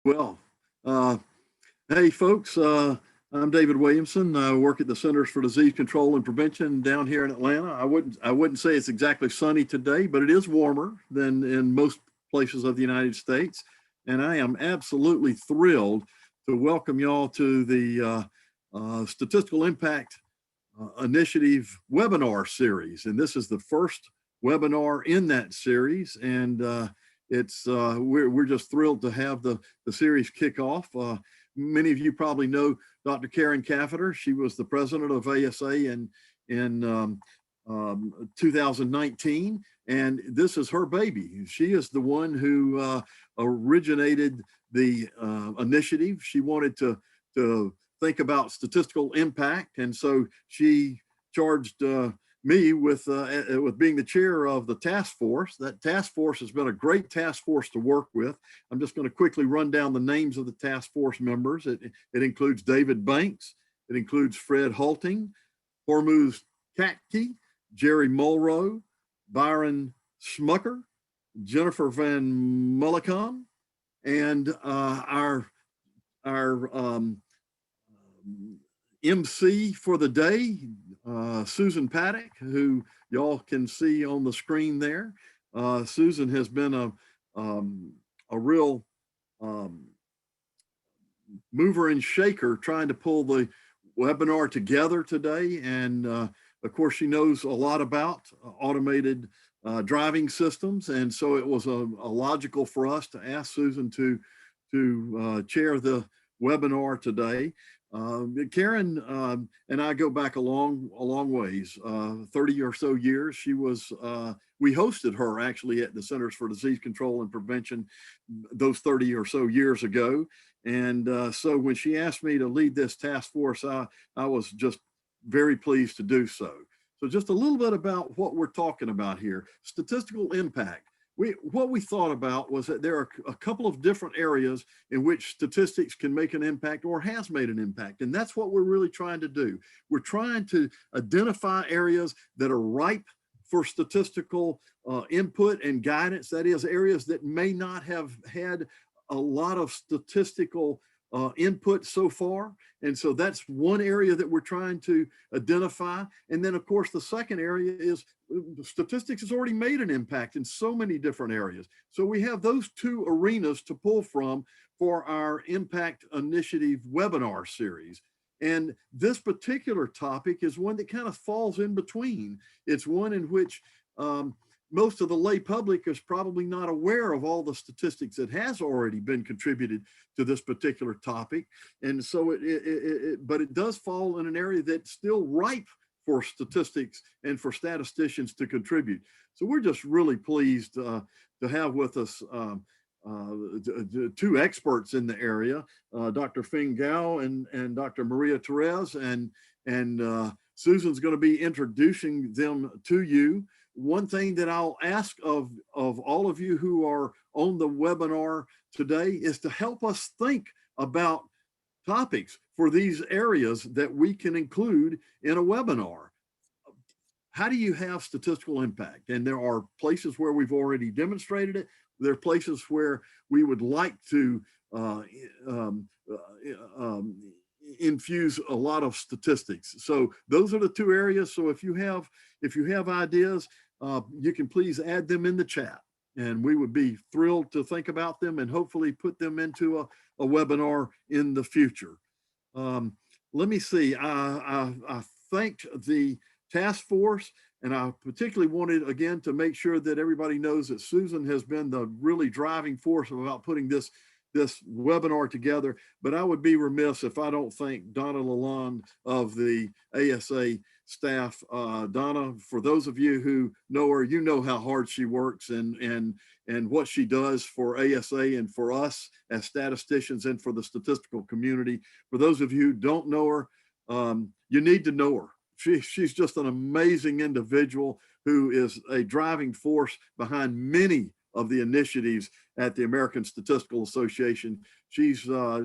Well, uh, hey folks, I'm David Williamson. I work at the Centers for Disease Control and Prevention down here in Atlanta. I wouldn't say it's exactly sunny today, but it is warmer than in most places of the United States. And I am absolutely thrilled to welcome y'all to the Statistical Impact Initiative webinar series. And this is the first webinar in that series. And we're just thrilled to have the series kick off. Many of you probably know Dr. Karen Cafeter. She was the president of ASA in 2019, and this is her baby. She is the one who originated the initiative. She wanted to think about statistical impact, and so she charged me with being the chair of the task force. That task force has been a great task force to work with. I'm just going to quickly run down the names of the task force members. It includes David Banks. It includes Fred Halting, Hormuz Katke, Jerry Mulrow, Byron Schmucker, Jennifer Van Mullicom, and our MC for the day, Susan Paddock, who y'all can see on the screen there. Susan has been a real mover and shaker trying to pull the webinar together today. And of course, she knows a lot about automated driving systems. And so it was a logical for us to ask Susan to chair the webinar today. Karen and I go back a long ways, 30 or so years. We hosted her actually at the Centers for Disease Control and Prevention those 30 or so years ago. And so when she asked me to lead this task force, I was just very pleased to do so. So just a little bit about what we're talking about here, statistical impact. What we thought about was that there are a couple of different areas in which statistics can make an impact or has made an impact. And that's what we're really trying to do. We're trying to identify areas that are ripe for statistical input and guidance. That is, areas that may not have had a lot of statistical input so far. And so that's one area that we're trying to identify. And then of course, the second area is statistics has already made an impact in so many different areas. So we have those two arenas to pull from for our Impact Initiative webinar series. And this particular topic is one that kind of falls in between. It's one in which most of the lay public is probably not aware of all the statistics that has already been contributed to this particular topic. And so but it does fall in an area that's still ripe for statistics and for statisticians to contribute. So we're just really pleased to have with us two experts in the area, Dr. Feng Gao and Dr. Maria Therese, and Susan's going to be introducing them to you. One thing that I'll ask of all of you who are on the webinar today is to help us think about topics for these areas that we can include in a webinar. How do you have statistical impact? And there are places where we've already demonstrated it. There are places where we would like to infuse a lot of statistics. So those are the two areas. So if you have ideas, you can please add them in the chat, and we would be thrilled to think about them and hopefully put them into a webinar in the future. Let me see. I thanked the task force, and I particularly wanted again to make sure that everybody knows that Susan has been the really driving force about putting this webinar together. But I would be remiss if I don't thank Donna Lalonde of the ASA staff. Donna, for those of you who know her, you know how hard she works and what she does for ASA and for us as statisticians and for the statistical community. For those of you who don't know her, you need to know her. She's just an amazing individual who is a driving force behind many of the initiatives at the American Statistical Association. She's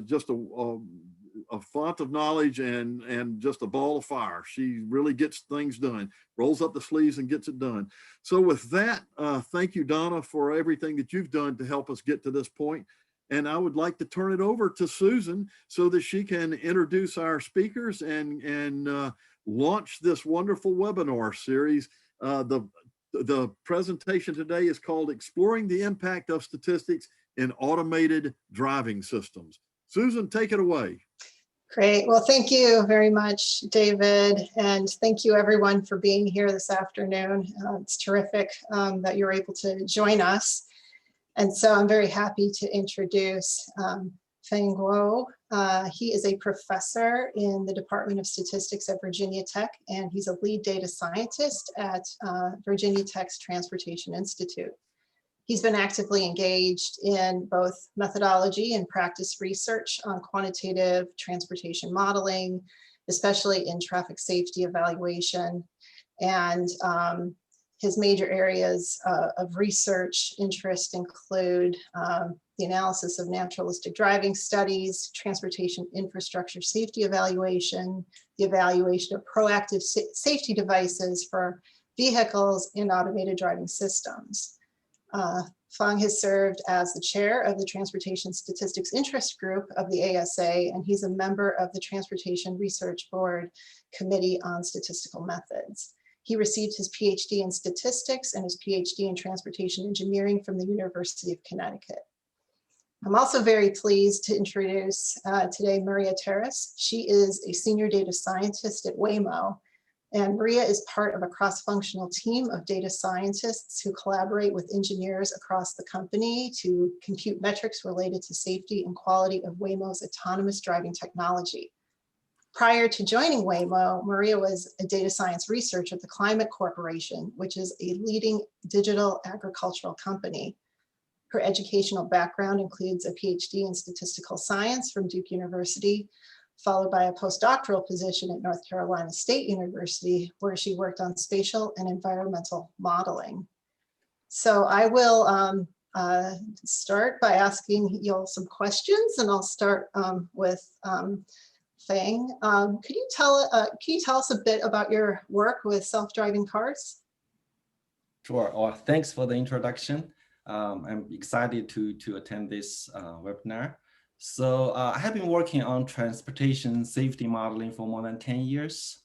just a font of knowledge and just a ball of fire. She really gets things done, rolls up the sleeves and gets it done. So with that, thank you, Donna, for everything that you've done to help us get to this point. And I would like to turn it over to Susan so that she can introduce our speakers and launch this wonderful webinar series. The presentation today is called Exploring the Impact of Statistics in Automated Driving Systems. Susan, take it away. Great. Well, thank you very much, David. And thank you everyone for being here this afternoon. It's terrific that you're able to join us. And so I'm very happy to introduce Feng Guo. He is a professor in the Department of Statistics at Virginia Tech, and he's a lead data scientist at Virginia Tech's Transportation Institute. He's been actively engaged in both methodology and practice research on quantitative transportation modeling, especially in traffic safety evaluation. And his major areas of research interest include the analysis of naturalistic driving studies, transportation infrastructure safety evaluation, the evaluation of proactive safety devices for vehicles and automated driving systems. Feng has served as the chair of the Transportation Statistics Interest Group of the ASA, and he's a member of the Transportation Research Board Committee on Statistical Methods. He received his PhD in statistics and his PhD in transportation engineering from the University of Connecticut. I'm also very pleased to introduce today Maria Terrace. She is a senior data scientist at Waymo. And Maria is part of a cross-functional team of data scientists who collaborate with engineers across the company to compute metrics related to safety and quality of Waymo's autonomous driving technology. Prior to joining Waymo, Maria was a data science researcher at the Climate Corporation, which is a leading digital agricultural company. Her educational background includes a PhD in statistical science from Duke University, followed by a postdoctoral position at North Carolina State University, where she worked on spatial and environmental modeling. So I will start by asking you all some questions, and I'll start with Feng. Can you tell us a bit about your work with self-driving cars? Sure. Oh, thanks for the introduction. I'm excited to attend this webinar. So I have been working on transportation safety modeling for more than 10 years.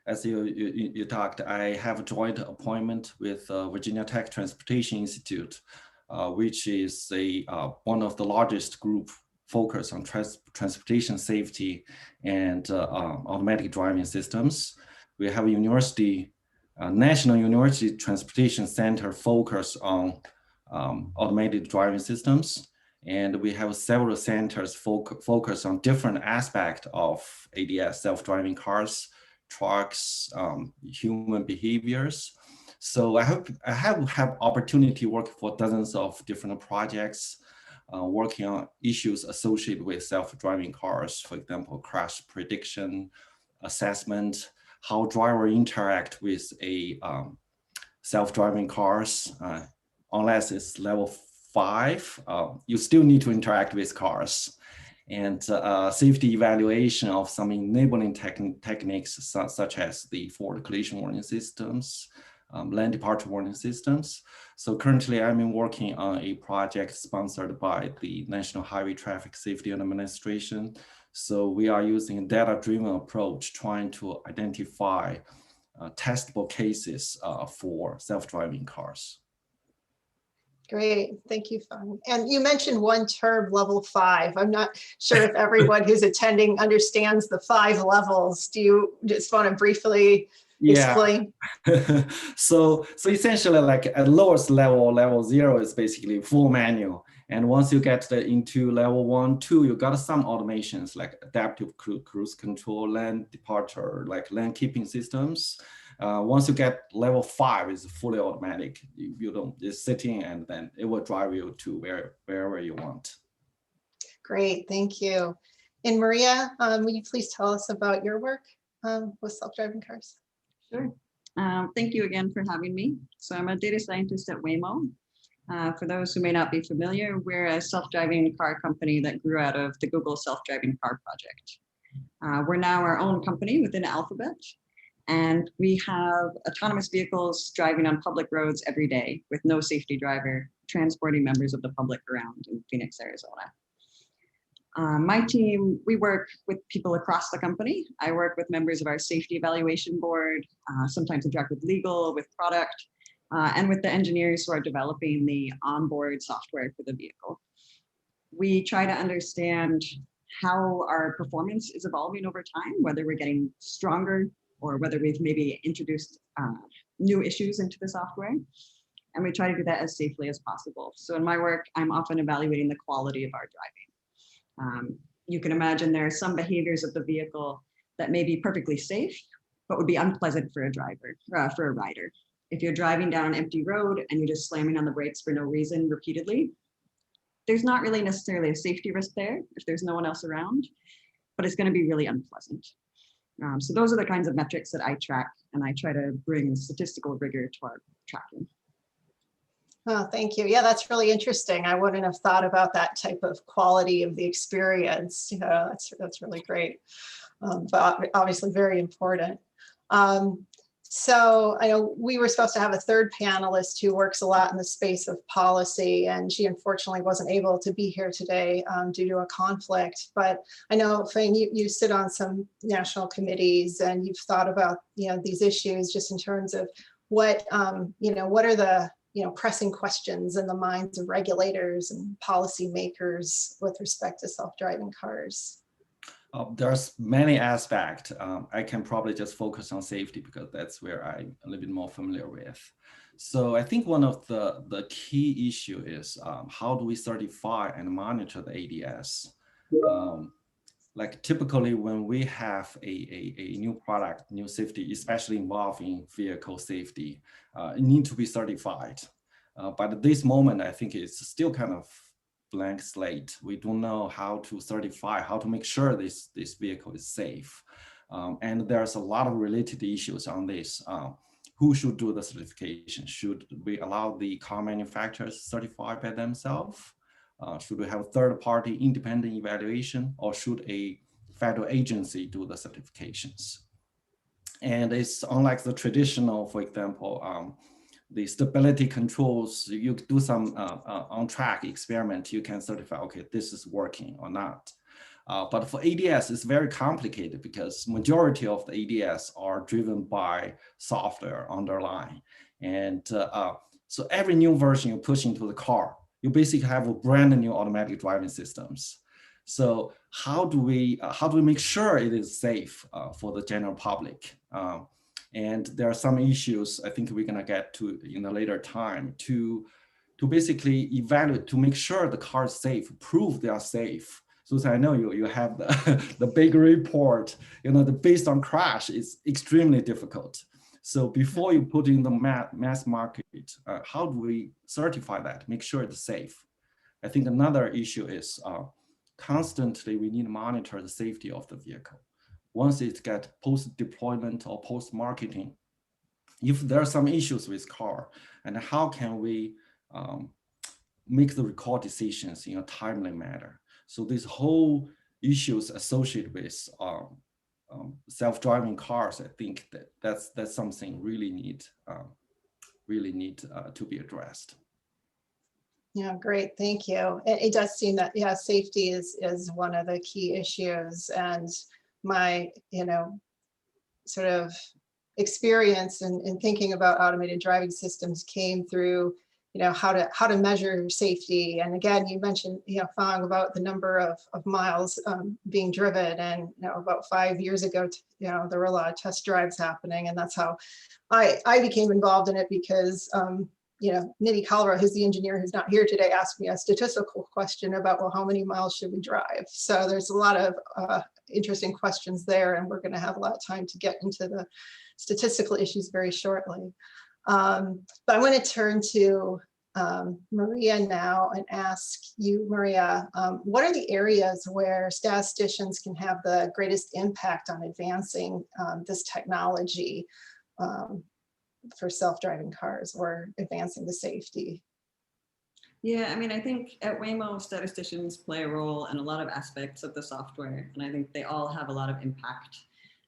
As you talked, I have a joint appointment with Virginia Tech Transportation Institute, which is one of the largest group focused on transportation safety and automatic driving systems. We have a university, National University Transportation Center focused on automated driving systems. And we have several centers focused on different aspects of ADS, self-driving cars, trucks, human behaviors. So I have opportunity to work for dozens of different projects, working on issues associated with self-driving cars, for example, crash prediction, assessment, how drivers interact with a self-driving cars, unless it's level 5, you still need to interact with cars, and safety evaluation of some enabling techniques such as the forward collision warning systems, lane departure warning systems. So currently I'm working on a project sponsored by the National Highway Traffic Safety Administration. So we are using a data-driven approach trying to identify testable cases for self-driving cars. Great, thank you, Feng. And you mentioned one term, level 5. I'm not sure if everyone who's attending understands the 5 levels. Do you just want to briefly explain? So essentially, like at lowest level, level 0 is basically full manual. And once you get into level 1, 2, you got some automations like adaptive cruise control, lane departure, like lane keeping systems. Once you get level 5, it's fully automatic. You don't just sitting, and then it will drive you to wherever you want. Great, thank you. And Maria, will you please tell us about your work with self-driving cars? Sure. Thank you again for having me. So I'm a data scientist at Waymo. For those who may not be familiar, we're a self-driving car company that grew out of the Google self-driving car project. We're now our own company within Alphabet. And we have autonomous vehicles driving on public roads every day with no safety driver transporting members of the public around in Phoenix, Arizona. My team, we work with people across the company. I work with members of our safety evaluation board, sometimes interact with legal, with product, and with the engineers who are developing the onboard software for the vehicle. We try to understand how our performance is evolving over time, whether we're getting stronger or whether we've maybe introduced new issues into the software. And we try to do that as safely as possible. So in my work, I'm often evaluating the quality of our driving. You can imagine there are some behaviors of the vehicle that may be perfectly safe, but would be unpleasant for a driver, for a rider. If you're driving down an empty road and you're just slamming on the brakes for no reason repeatedly, there's not really necessarily a safety risk there if there's no one else around, but it's going to be really unpleasant. So those are the kinds of metrics that I track, and I try to bring statistical rigor to our tracking. Oh, thank you. Yeah, that's really interesting. I wouldn't have thought about that type of quality of the experience. Yeah, that's really great, but obviously very important. So I know we were supposed to have a third panelist who works a lot in the space of policy, and she unfortunately wasn't able to be here today due to a conflict. But I know, Feng, you sit on some national committees, and you've thought about these issues just in terms of what what are the pressing questions in the minds of regulators and policymakers with respect to self-driving cars. There's many aspects. I can probably just focus on safety because that's where I'm a little bit more familiar with. So I think one of the key issue is how do we certify and monitor the ADS? Like typically when we have a new product, new safety, especially involving vehicle safety, it needs to be certified. But at this moment, I think it's still kind of blank slate. We don't know how to certify, how to make sure this vehicle is safe. And there's a lot of related issues on this. Who should do the certification? Should we allow the car manufacturers to certify by themselves? Should we have third-party independent evaluation, or should a federal agency do the certifications? And it's unlike the traditional, for example, the stability controls, you do some on-track experiment, you can certify, okay, this is working or not. But for ADS, it's very complicated because majority of the ADS are driven by software underlying. And so every new version you push into the car, you basically have a brand new automatic driving systems. So how do we make sure it is safe for the general public? And there are some issues I think we're gonna get to in a later time to basically evaluate, to make sure the car is safe, prove they are safe. So I know you have the big report, the based on crash is extremely difficult. So before you put in the mass market, how do we certify that, make sure it's safe? I think another issue is constantly we need to monitor the safety of the vehicle. Once it gets post-deployment or post-marketing, if there are some issues with car, and how can we make the recall decisions in a timely manner? So these whole issues associated with self-driving cars, I think that's something really need to be addressed. Yeah, great, thank you. It does seem that, yeah, safety is one of the key issues, and my, sort of experience in thinking about automated driving systems came through, how to measure safety. And again, you mentioned, Fang, about the number of miles being driven, and about 5 years ago, there were a lot of test drives happening, and that's how I became involved in it because Nidhi Kalra, who's the engineer who's not here today, asked me a statistical question about, well, how many miles should we drive? So there's a lot of interesting questions there, and we're going to have a lot of time to get into the statistical issues very shortly. But I want to turn to Maria now and ask you, Maria, what are the areas where statisticians can have the greatest impact on advancing this technology for self-driving cars or advancing the safety? Yeah, I mean, I think at Waymo, statisticians play a role in a lot of aspects of the software, and I think they all have a lot of impact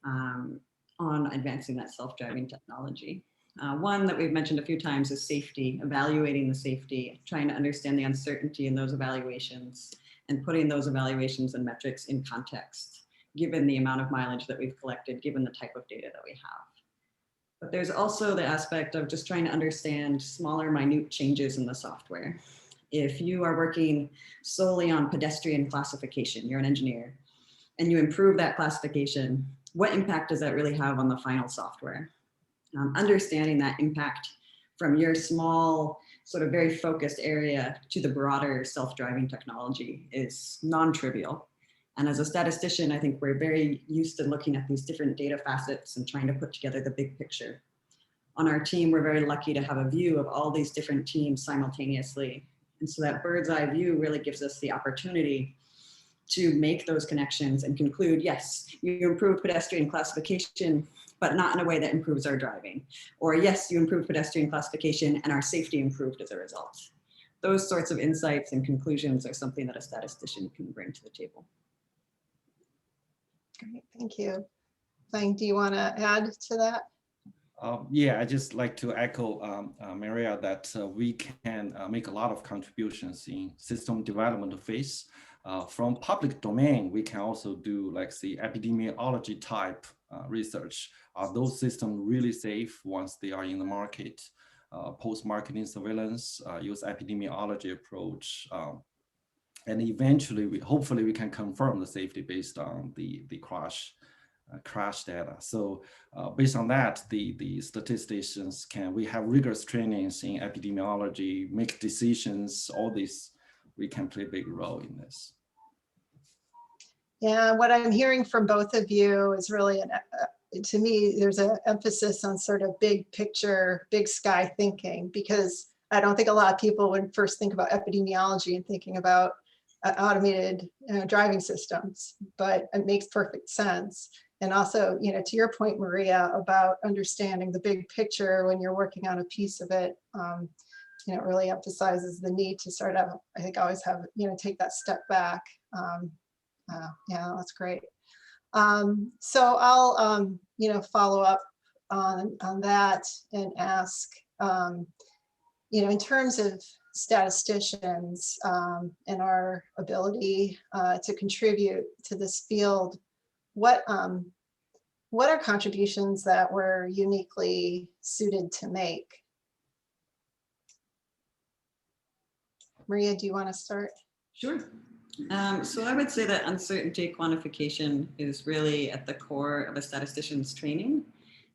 on advancing that self-driving technology. One that we've mentioned a few times is safety, evaluating the safety, trying to understand the uncertainty in those evaluations and putting those evaluations and metrics in context, given the amount of mileage that we've collected, given the type of data that we have. But there's also the aspect of just trying to understand smaller, minute changes in the software. If you are working solely on pedestrian classification, you're an engineer, and you improve that classification, what impact does that really have on the final software? Understanding that impact from your small, sort of very focused area to the broader self-driving technology is non-trivial. And as a statistician, I think we're very used to looking at these different data facets and trying to put together the big picture. On our team, we're very lucky to have a view of all these different teams simultaneously. And so that bird's eye view really gives us the opportunity to make those connections and conclude, yes, you improved pedestrian classification, but not in a way that improves our driving. Or yes, you improved pedestrian classification and our safety improved as a result. Those sorts of insights and conclusions are something that a statistician can bring to the table. Great, thank you. Lang, do you want to add to that? Yeah, I just like to echo Maria that we can make a lot of contributions in system development phase. From public domain, we can also do like the epidemiology type research. Are those systems really safe once they are in the market? Post-marketing surveillance, use epidemiology approach. And eventually, hopefully we can confirm the safety based on the crash data. So based on that, the statisticians we have rigorous trainings in epidemiology, make decisions, all this, we can play a big role in this. Yeah, what I'm hearing from both of you is really, to me, there's an emphasis on sort of big picture, big sky thinking, because I don't think a lot of people would first think about epidemiology and thinking about automated driving systems, but it makes perfect sense. And also, to your point, Maria, about understanding the big picture when you're working on a piece of it, it really emphasizes the need to sort of, I think, always have, take that step back. Yeah, that's great. So I'll, follow up on that and ask, in terms of statisticians and our ability to contribute to this field, what are contributions that we're uniquely suited to make? Maria, do you want to start? Sure. So I would say that uncertainty quantification is really at the core of a statistician's training,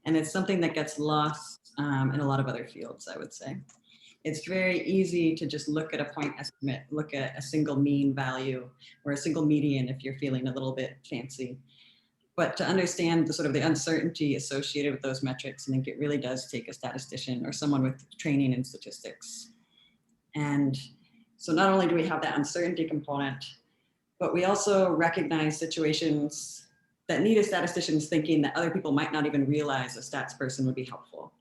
and it's something that gets lost in a lot of other fields, I would say. It's very easy to just look at a point estimate, look at a single mean value or a single median if you're feeling a little bit fancy. But to understand the sort of the uncertainty associated with those metrics, I think it really does take a statistician or someone with training in statistics. And so not only do we have that uncertainty component, but we also recognize situations that need a statistician's thinking that other people might not even realize a stats person would be helpful.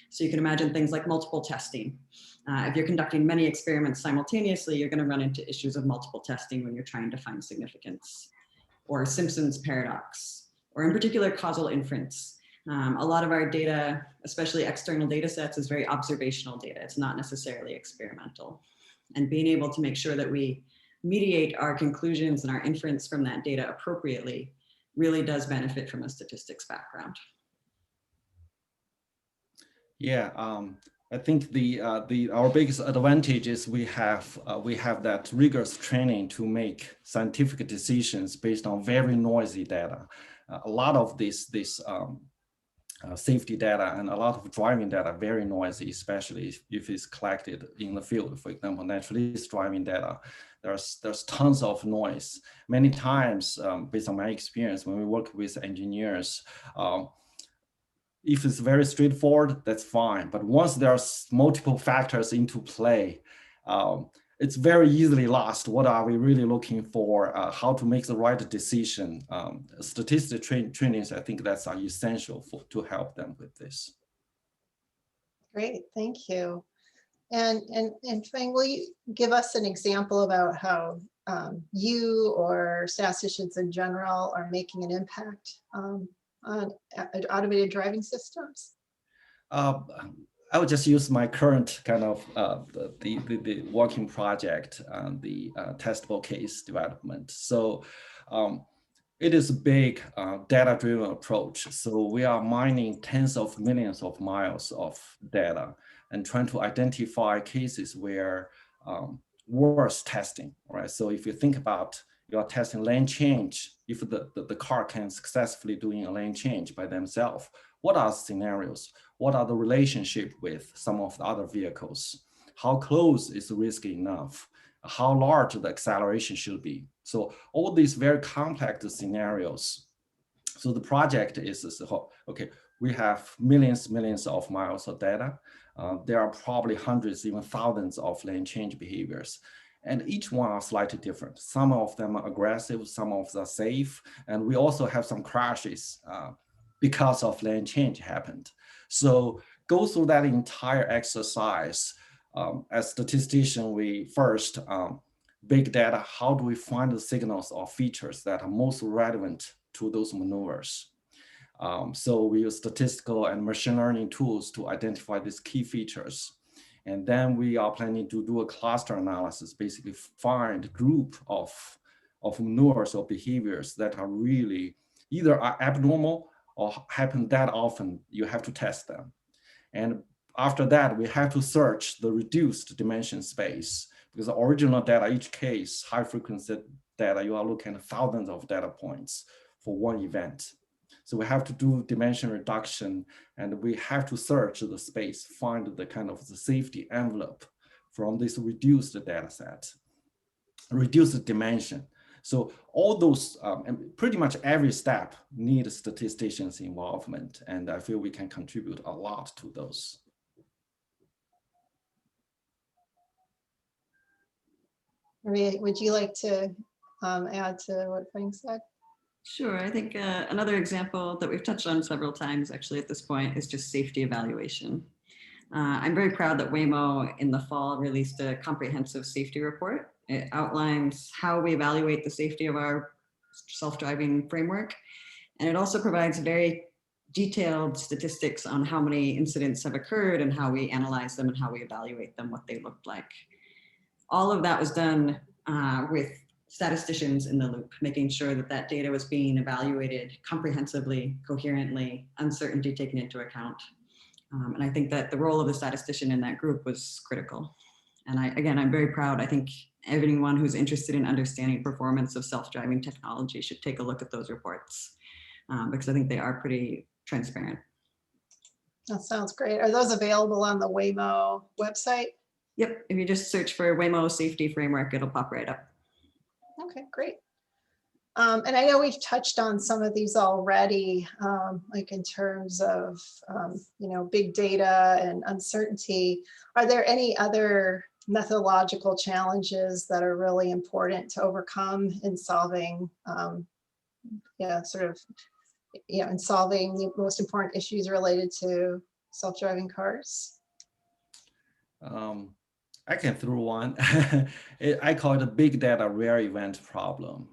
So you can imagine things like multiple testing. If you're conducting many experiments simultaneously, you're going to run into issues of multiple testing when you're trying to find significance, or Simpson's paradox, or in particular causal inference. A lot of our data, especially external data sets, is very observational data. It's not necessarily experimental. And being able to make sure that we mediate our conclusions and our inference from that data appropriately really does benefit from a statistics background. Yeah, I think our biggest advantage is we have that rigorous training to make scientific decisions based on very noisy data. A lot of this safety data and a lot of driving data very noisy, especially if it's collected in the field. For example, naturalist driving data, there's tons of noise. Many times, based on my experience, when we work with engineers, if it's very straightforward, that's fine. But once there's multiple factors into play, it's very easily lost. What are we really looking for? How to make the right decision? Statistics trainings, I think that's essential to help them with this. Great, thank you. And Feng, will you give us an example about how you or statisticians in general are making an impact on automated driving systems? I would just use my current kind of the working project, the testable case development. So it is a big data-driven approach. So we are mining tens of millions of miles of data and trying to identify cases where worse testing, right? So if you think about you're testing lane change, if the car can successfully doing a lane change by themselves, what are the scenarios? What are the relationship with some of the other vehicles? How close is risky enough? How large the acceleration should be? So all these very complex scenarios. So the project is okay, we have millions of miles of data. There are probably hundreds, even thousands of lane change behaviors. And each one are slightly different. Some of them are aggressive, some of them are safe. And we also have some crashes because of lane change happened. So go through that entire exercise. As statistician, we first, big data, how do we find the signals or features that are most relevant to those maneuvers? So we use statistical and machine learning tools to identify these key features. And then we are planning to do a cluster analysis, basically find a group of maneuvers or behaviors that are really either are abnormal or happen that often, you have to test them. And after that, we have to search the reduced dimension space because the original data, each case, high frequency data, you are looking at thousands of data points for one event. So we have to do dimension reduction and we have to search the space, find the kind of the safety envelope from this reduced data set, reduced dimension. So all those, and pretty much every step needs statisticians' involvement. And I feel we can contribute a lot to those. Maria, would you like to add to what Feng said? Sure. I think another example that we've touched on several times actually at this point is just safety evaluation. I'm very proud that Waymo in the fall released a comprehensive safety report. It outlines how we evaluate the safety of our self-driving framework. And it also provides very detailed statistics on how many incidents have occurred and how we analyze them and how we evaluate them, what they looked like. All of that was done with statisticians in the loop, making sure that that data was being evaluated comprehensively, coherently, uncertainty taken into account. And I think that the role of the statistician in that group was critical. And I'm very proud. I think everyone who's interested in understanding performance of self-driving technology should take a look at those reports because I think they are pretty transparent. That sounds great. Are those available on the Waymo website? Yep, if you just search for Waymo safety framework, it'll pop right up. Okay, great. And I know we've touched on some of these already, like in terms of, big data and uncertainty. Are there any other methodological challenges that are really important to overcome in solving, in solving the most important issues related to self-driving cars? I can throw one. I call it a big data rare event problem.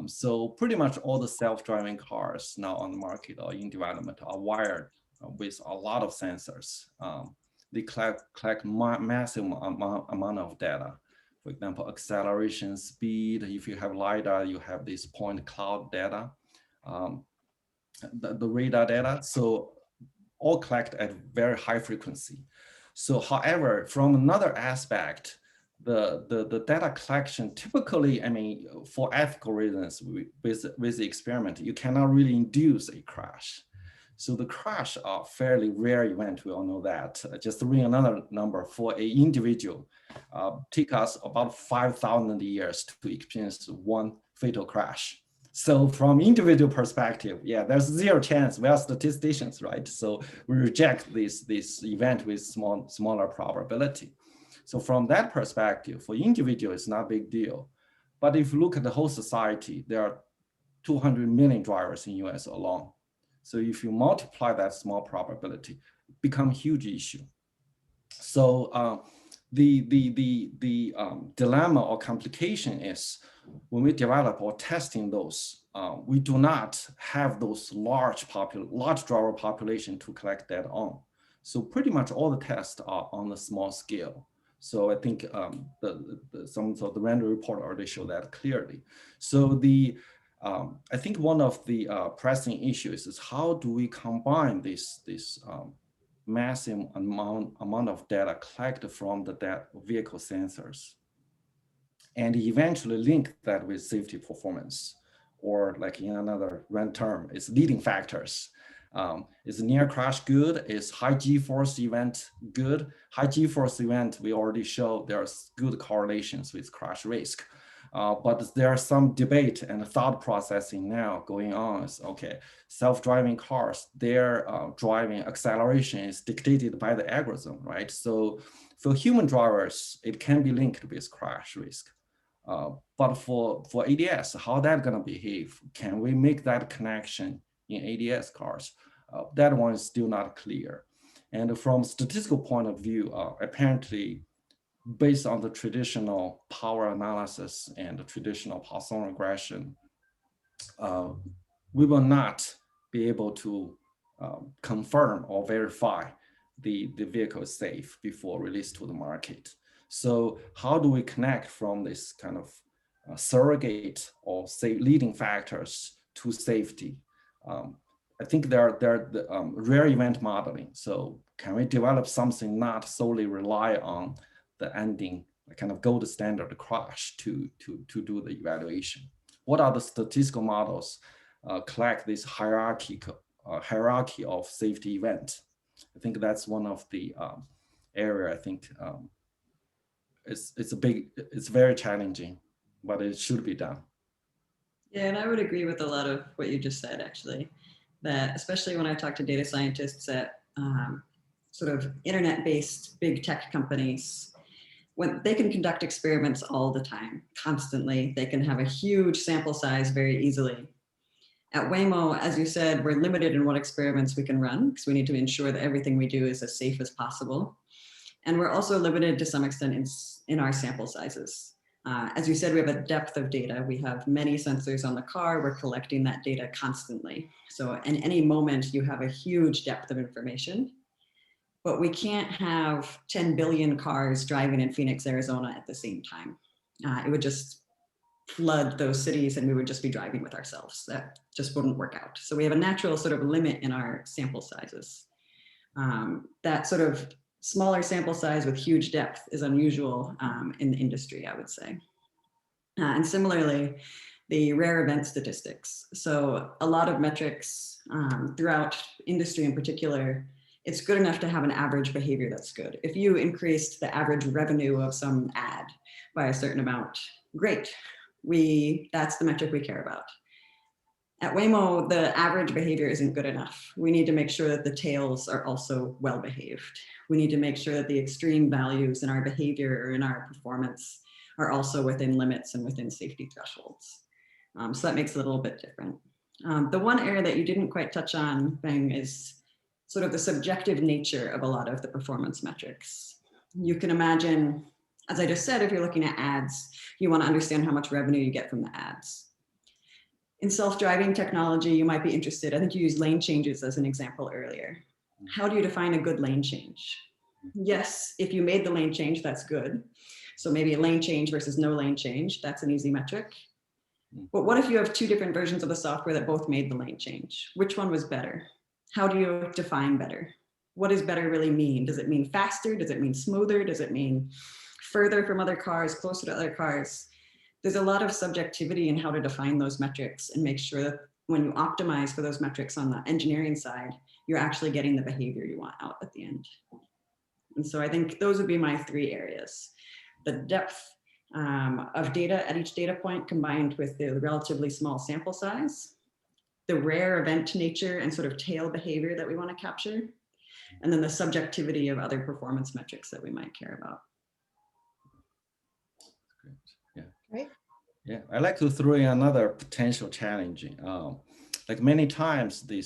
So pretty much all the self-driving cars now on the market or in development are wired with a lot of sensors. They collect massive amount of data. For example, acceleration, speed. If you have LiDAR, you have this point cloud data, the radar data. So all collect at very high frequency. So however, from another aspect, the data collection typically, for ethical reasons with the experiment, you cannot really induce a crash. So the crash are fairly rare event, we all know that. Just to bring another number, for an individual, take us about 5,000 years to experience one fatal crash. So from individual perspective, yeah, there's zero chance. We are statisticians, right? So we reject this event with smaller probability. So from that perspective, for individual, it's not a big deal. But if you look at the whole society, there are 200 million drivers in US alone. So if you multiply that small probability, it becomes a huge issue. So the dilemma or complication is when we develop or testing those, we do not have those large driver population to collect data on. So pretty much all the tests are on a small scale. So I think some of the random report already show that clearly. So I think one of the pressing issues is how do we combine this massive amount of data collected from the vehicle sensors and eventually link that with safety performance, or like in another random term, it's leading factors. Is near crash good? Is high G-force event good? High G-force event, we already showed there's good correlations with crash risk. But there's some debate and thought processing now going on. Is, okay, self-driving cars, their driving acceleration is dictated by the algorithm, right? So for human drivers, it can be linked with crash risk. But for ADS, how that gonna behave? Can we make that connection in ADS cars? That one is still not clear. And from statistical point of view, apparently, based on the traditional power analysis and the traditional Poisson regression, we will not be able to confirm or verify the vehicle is safe before release to the market. So how do we connect from this kind of surrogate or say leading factors to safety? I think there are the rare event modeling. So can we develop something not solely rely on the ending, kind of gold standard crash to do the evaluation? What are the statistical models collect this hierarchy of safety event? I think that's one of the area. I think it's very challenging, but it should be done. Yeah, and I would agree with a lot of what you just said, actually, that especially when I talk to data scientists at sort of internet-based big tech companies, when they can conduct experiments all the time, constantly, they can have a huge sample size very easily. At Waymo, as you said, we're limited in what experiments we can run because we need to ensure that everything we do is as safe as possible. And we're also limited to some extent in our sample sizes. As you said, we have a depth of data. We have many sensors on the car. We're collecting that data constantly. So in any moment, you have a huge depth of information. But we can't have 10 billion cars driving in Phoenix, Arizona at the same time. It would just flood those cities and we would just be driving with ourselves. That just wouldn't work out. So we have a natural sort of limit in our sample sizes. That sort of smaller sample size with huge depth is unusual in the industry, I would say. And similarly, the rare event statistics. So a lot of metrics throughout industry in particular, it's good enough to have an average behavior that's good. If you increased the average revenue of some ad by a certain amount, great. That's the metric we care about. At Waymo, the average behavior isn't good enough. We need to make sure that the tails are also well behaved. We need to make sure that the extreme values in our behavior or in our performance are also within limits and within safety thresholds. So that makes it a little bit different. The one area that you didn't quite touch on, Beng, is sort of the subjective nature of a lot of the performance metrics. You can imagine, as I just said, if you're looking at ads, you want to understand how much revenue you get from the ads. In self-driving technology, you might be interested, I think you used lane changes as an example earlier. How do you define a good lane change? Yes, if you made the lane change, that's good. So maybe a lane change versus no lane change, that's an easy metric. But what if you have two different versions of the software that both made the lane change? Which one was better? How do you define better? What does better really mean? Does it mean faster? Does it mean smoother? Does it mean further from other cars, closer to other cars? There's a lot of subjectivity in how to define those metrics and make sure that when you optimize for those metrics on the engineering side, you're actually getting the behavior you want out at the end. And so I think those would be my three areas. The depth of data at each data point combined with the relatively small sample size, the rare event nature and sort of tail behavior that we want to capture, and then the subjectivity of other performance metrics that we might care about. Yeah. Great. Yeah, I like to throw in another potential challenge. Like many times, the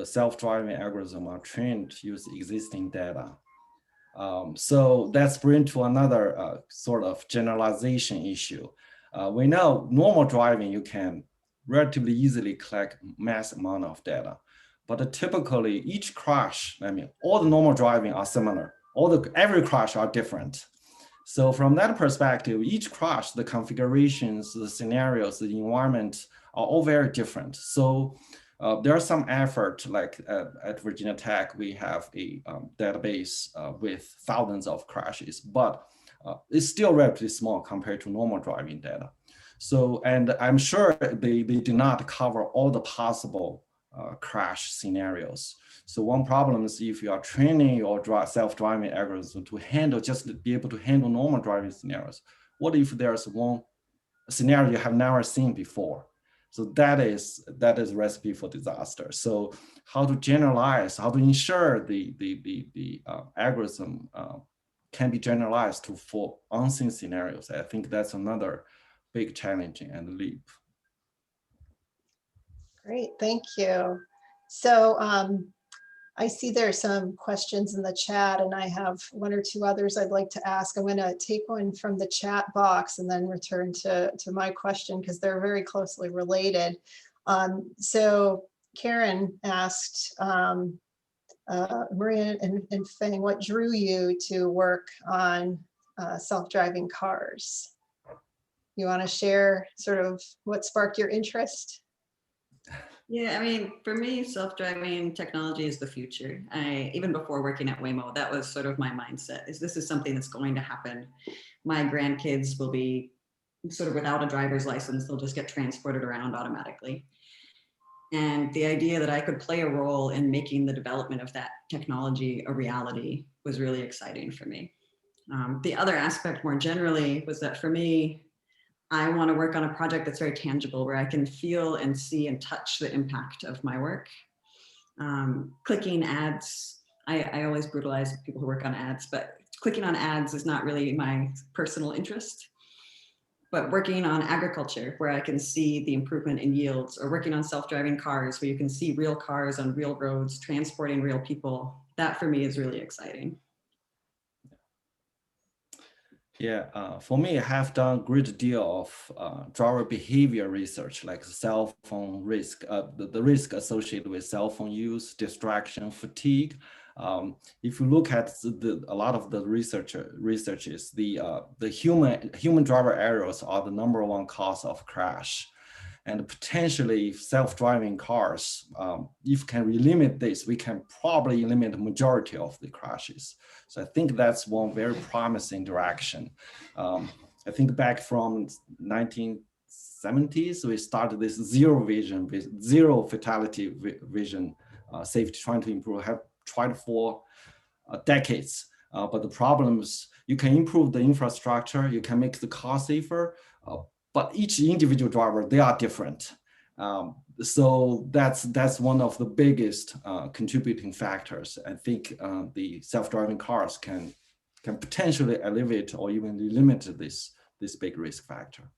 self-driving algorithm are trained to use existing data. So that's bring to another sort of generalization issue. We know normal driving, you can relatively easily collect mass amount of data. but typically each crash, I mean, all the normal driving are similar. Every crash are different. So from that perspective, each crash, the configurations, the scenarios, the environment are all very different. So there are some effort, like at Virginia Tech, we have a database with thousands of crashes, but it's still relatively small compared to normal driving data. So, and I'm sure they do not cover all the possible crash scenarios. So one problem is if you are training your self-driving algorithm to handle, just to be able to handle normal driving scenarios, what if there's one scenario you have never seen before? So that is a recipe for disaster. So how to generalize, how to ensure the algorithm can be generalized for unseen scenarios. I think that's another big challenge and leap. Great, thank you. So I see there are some questions in the chat, and I have one or two others I'd like to ask. I'm going to take one from the chat box and then return to my question because they're very closely related. So Karen asked, Maria and Feng, what drew you to work on self-driving cars? You want to share sort of what sparked your interest? Yeah, I mean, for me, self-driving technology is the future. Even before working at Waymo, that was sort of my mindset, is this is something that's going to happen. My grandkids will be sort of without a driver's license, they'll just get transported around automatically. And the idea that I could play a role in making the development of that technology a reality was really exciting for me. The other aspect more generally was that for me, I want to work on a project that's very tangible, where I can feel and see and touch the impact of my work. Clicking ads, I always brutalize people who work on ads, but clicking on ads is not really my personal interest. But working on agriculture, where I can see the improvement in yields, or working on self-driving cars, where you can see real cars on real roads, transporting real people, that for me is really exciting. Yeah, for me, I have done a great deal of driver behavior research, like cell phone risk, the risk associated with cell phone use, distraction, fatigue. If you look at a lot of the researches, the human driver errors are the #1 cause of crash. And potentially self-driving cars, if can we limit this, we can probably eliminate the majority of the crashes. So I think that's one very promising direction. I think back from 1970s, we started this zero fatality vision safety, trying to improve, have tried for decades. But the problem is you can improve the infrastructure, you can make the car safer, but each individual driver, they are different. So that's one of the biggest contributing factors. I think the self-driving cars can potentially alleviate or even eliminate this big risk factor.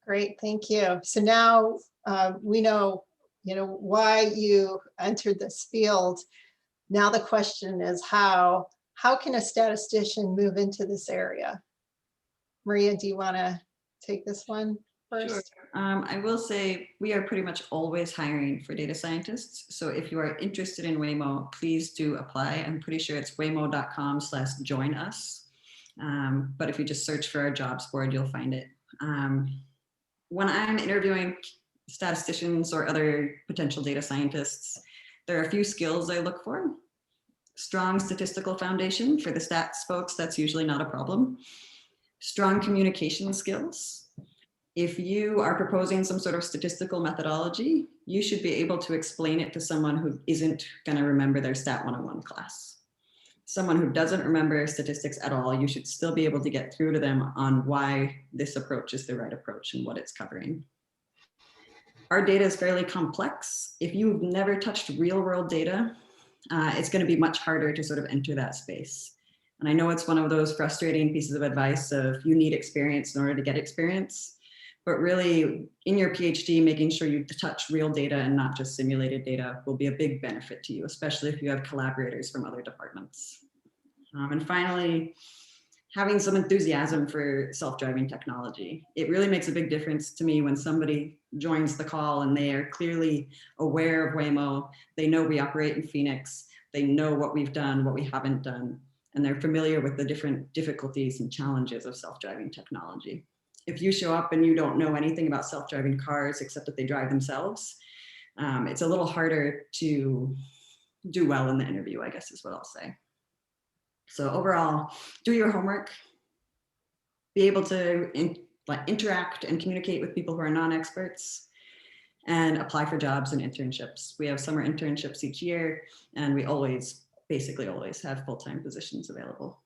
Great, thank you. So now we know, why you entered this field. Now the question is how can a statistician move into this area? Maria, do you want to take this one first? Sure. I will say we are pretty much always hiring for data scientists. So if you are interested in Waymo, please do apply. I'm pretty sure it's waymo.com/join us. But if you just search for our jobs board, you'll find it. When I'm interviewing statisticians or other potential data scientists, there are a few skills I look for. Strong statistical foundation. For the stats folks, that's usually not a problem. Strong communication skills. If you are proposing some sort of statistical methodology, you should be able to explain it to someone who isn't going to remember their Stat 101 class. Someone who doesn't remember statistics at all, you should still be able to get through to them on why this approach is the right approach and what it's covering. Our data is fairly complex. If you've never touched real world data, it's going to be much harder to sort of enter that space. And I know it's one of those frustrating pieces of advice of you need experience in order to get experience, but really in your PhD, making sure you touch real data and not just simulated data will be a big benefit to you, especially if you have collaborators from other departments. And finally, having some enthusiasm for self-driving technology. It really makes a big difference to me when somebody joins the call and they are clearly aware of Waymo. They know we operate in Phoenix. They know what we've done, what we haven't done, and they're familiar with the different difficulties and challenges of self-driving technology. If you show up and you don't know anything about self-driving cars except that they drive themselves, it's a little harder to do well in the interview, I guess is what I'll say. So overall, do your homework, be able to interact and communicate with people who are non-experts, and apply for jobs and internships. We have summer internships each year, and we basically always have full-time positions available.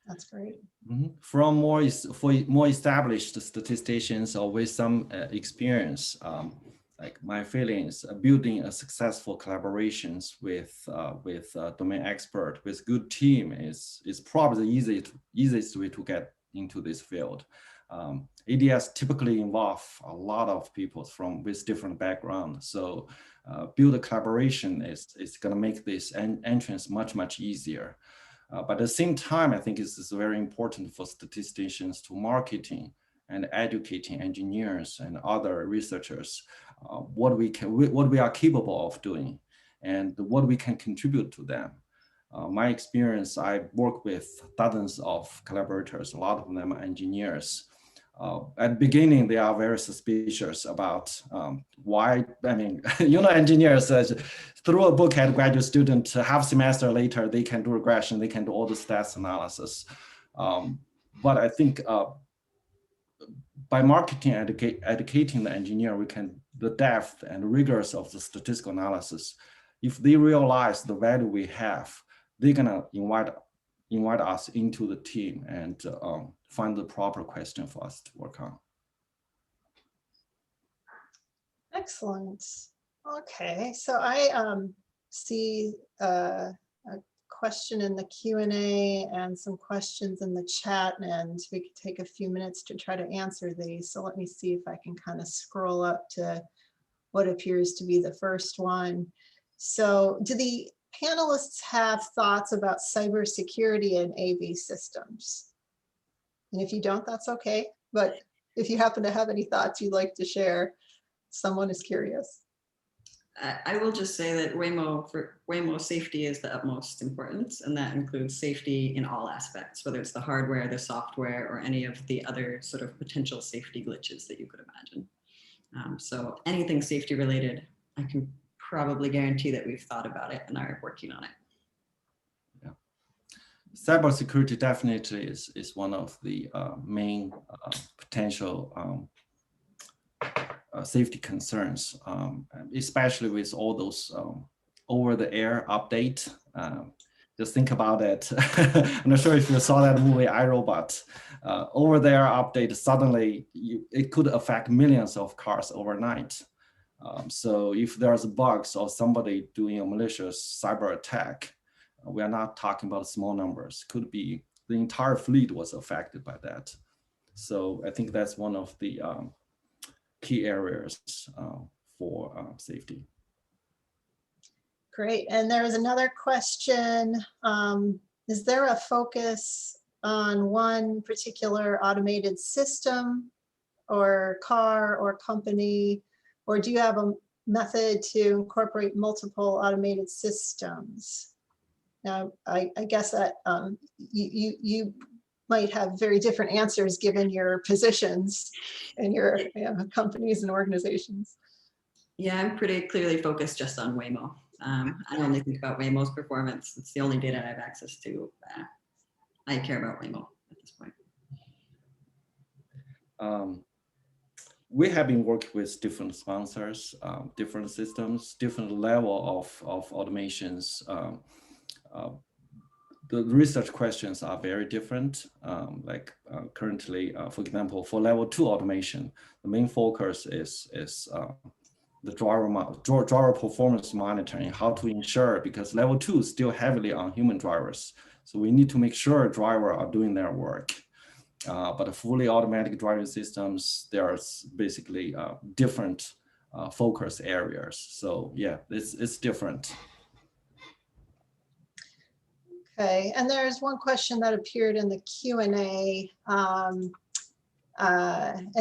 That's great. Mm-hmm. For more established statisticians or with some experience, like my feelings, building a successful collaborations with domain expert, with good team is probably the easiest way to get into this field. ADS typically involve a lot of people with different backgrounds, so build a collaboration is going to make this entrance much easier. But at the same time, I think it's very important for statisticians to marketing and educating engineers and other researchers what we are capable of doing and what we can contribute to them. My experience, I work with dozens of collaborators, a lot of them are engineers. At the beginning, they are very suspicious about why, I mean, engineers throw a book at a graduate student, half semester later, they can do regression, they can do all the stats analysis. But I think by marketing, educating the engineer, the depth and rigors of the statistical analysis, if they realize the value we have, they're gonna invite us into the team and find the proper question for us to work on. Excellent. Okay, so I see a question in the Q&A and some questions in the chat, and we could take a few minutes to try to answer these. So let me see if I can kind of scroll up to what appears to be the first one. So do the panelists have thoughts about cybersecurity and AV systems? And if you don't, that's okay. But if you happen to have any thoughts you'd like to share, someone is curious. I will just say that for Waymo, safety is the utmost importance, and that includes safety in all aspects, whether it's the hardware, the software, or any of the other sort of potential safety glitches that you could imagine. So anything safety related, I can probably guarantee that we've thought about it and are working on it. Yeah. Cybersecurity definitely is one of the main potential safety concerns, especially with all those over-the-air update. Just think about it. I'm not sure if you saw that movie, iRobot. Over-the-air update, suddenly it could affect millions of cars overnight. So if there's bugs or somebody doing a malicious cyber attack, we are not talking about small numbers. Could be the entire fleet was affected by that. So I think that's one of the key areas for safety. Great. And there is another question. Is there a focus on one particular automated system or car or company, or do you have a method to incorporate multiple automated systems? Now, I guess that you might have very different answers given your positions in your companies and organizations. Yeah, I'm pretty clearly focused just on Waymo. I only think about Waymo's performance. It's the only data I have access to. I care about Waymo at this point. We have been working with different sponsors, different systems, different level of automations. The research questions are very different. Currently, for example, for level 2 automation, the main focus is the driver performance monitoring, how to ensure, because level 2 is still heavily on human drivers. So we need to make sure drivers are doing their work. But fully automatic driving systems, there's basically different focus areas. So yeah, it's different. Okay, and there's one question that appeared in the Q&A, and